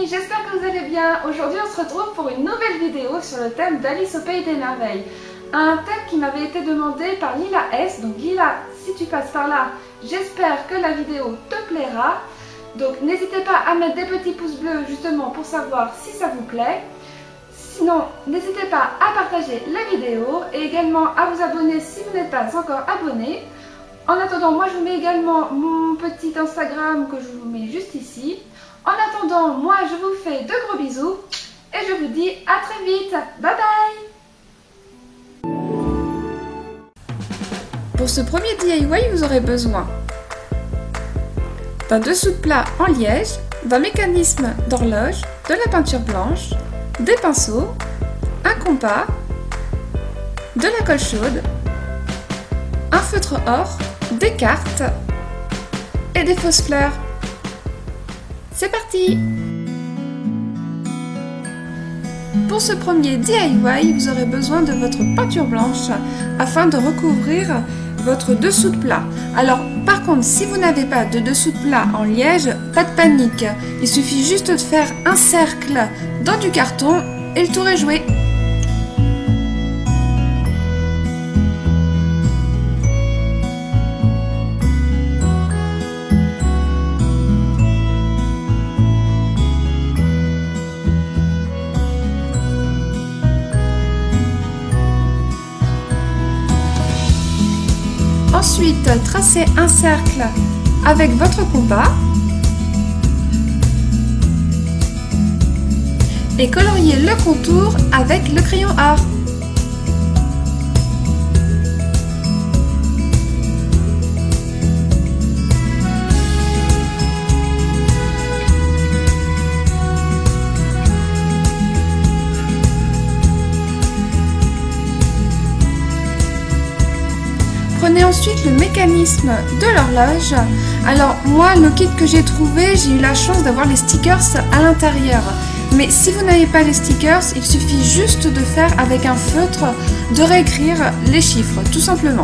amis, j'espère que vous allez bien. Aujourd'hui on se retrouve pour une nouvelle vidéo sur le thème d'Alice au Pays des Merveilles. Un thème qui m'avait été demandé par Lila S. Donc Lila, si tu passes par là, j'espère que la vidéo te plaira. Donc n'hésitez pas à mettre des petits pouces bleus justement pour savoir si ça vous plaît. Sinon, n'hésitez pas à partager la vidéo et également à vous abonner si vous n'êtes pas encore abonné. En attendant, moi je vous mets également mon petit Instagram que je vous mets juste ici. En attendant, moi je vous fais de gros bisous et je vous dis à très vite. Bye bye. Pour ce premier DIY, vous aurez besoin d'un dessous de plat en liège, d'un mécanisme d'horloge, de la peinture blanche, des pinceaux, un compas, de la colle chaude, un feutre or, des cartes et des fausses fleurs. C'est parti! Pour ce premier DIY, vous aurez besoin de votre peinture blanche afin de recouvrir votre dessous de plat. Alors par contre, si vous n'avez pas de dessous de plat en liège, pas de panique. Il suffit juste de faire un cercle dans du carton et le tour est joué. Ensuite, tracez un cercle avec votre compas et coloriez le contour avec le crayon or. Prenez ensuite le mécanisme de l'horloge. Alors moi, le kit que j'ai trouvé, j'ai eu la chance d'avoir les stickers à l'intérieur. Mais si vous n'avez pas les stickers, il suffit juste de faire avec un feutre, de réécrire les chiffres, tout simplement.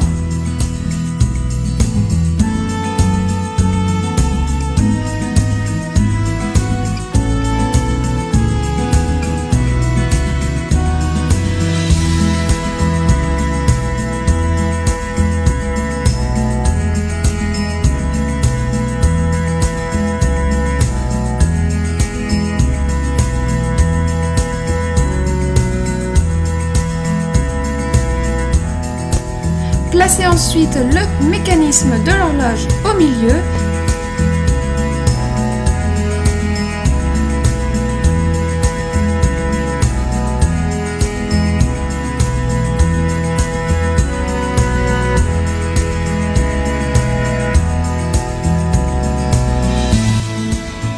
Placez ensuite le mécanisme de l'horloge au milieu.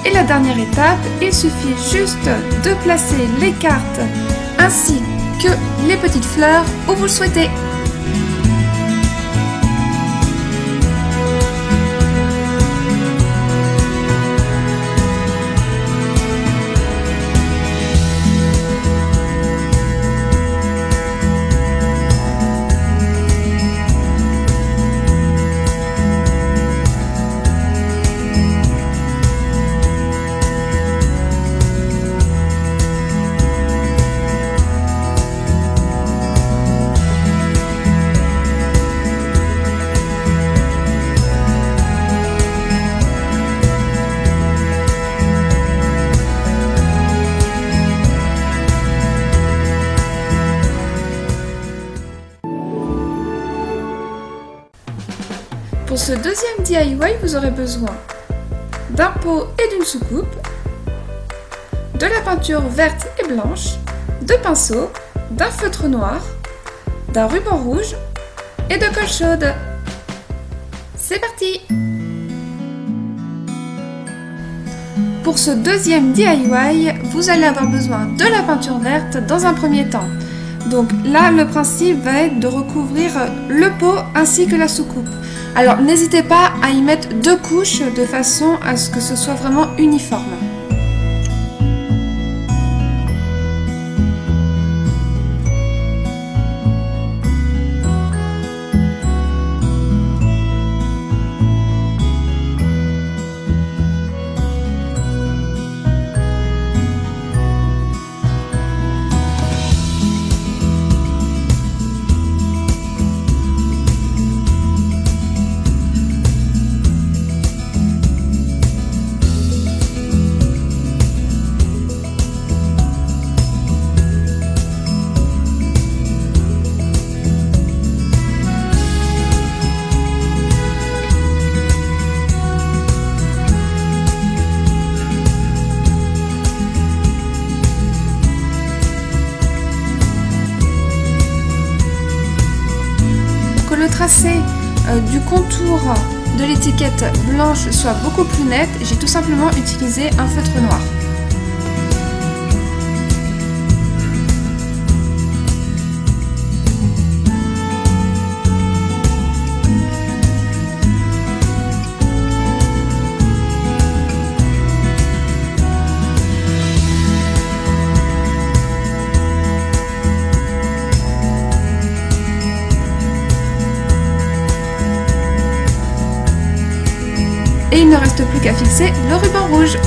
Et la dernière étape, il suffit juste de placer les cartes ainsi que les petites fleurs où vous le souhaitez. Pour ce deuxième DIY, vous aurez besoin d'un pot et d'une soucoupe, de la peinture verte et blanche, de pinceaux, d'un feutre noir, d'un ruban rouge et de colle chaude. C'est parti! Pour ce deuxième DIY, vous allez avoir besoin de la peinture verte dans un premier temps. Donc là, le principe va être de recouvrir le pot ainsi que la soucoupe. Alors n'hésitez pas à y mettre 2 couches de façon à ce que ce soit vraiment uniforme. tracé du contour de l'étiquette blanche soit beaucoup plus net, j'ai tout simplement utilisé un feutre noir. Et il ne reste plus qu'à fixer le ruban rouge.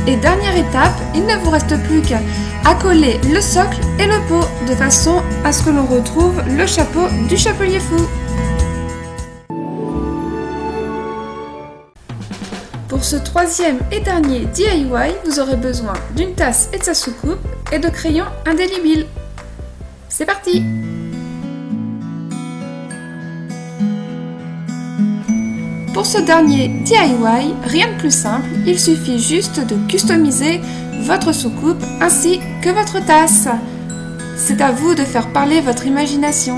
Et dernière étape, il ne vous reste plus qu'à coller le socle et le pot de façon à ce que l'on retrouve le chapeau du chapelier fou. Pour ce troisième et dernier DIY, vous aurez besoin d'une tasse et de sa soucoupe et de crayons indélébiles. C'est parti! Pour ce dernier DIY, rien de plus simple, il suffit juste de customiser votre soucoupe ainsi que votre tasse. C'est à vous de faire parler votre imagination.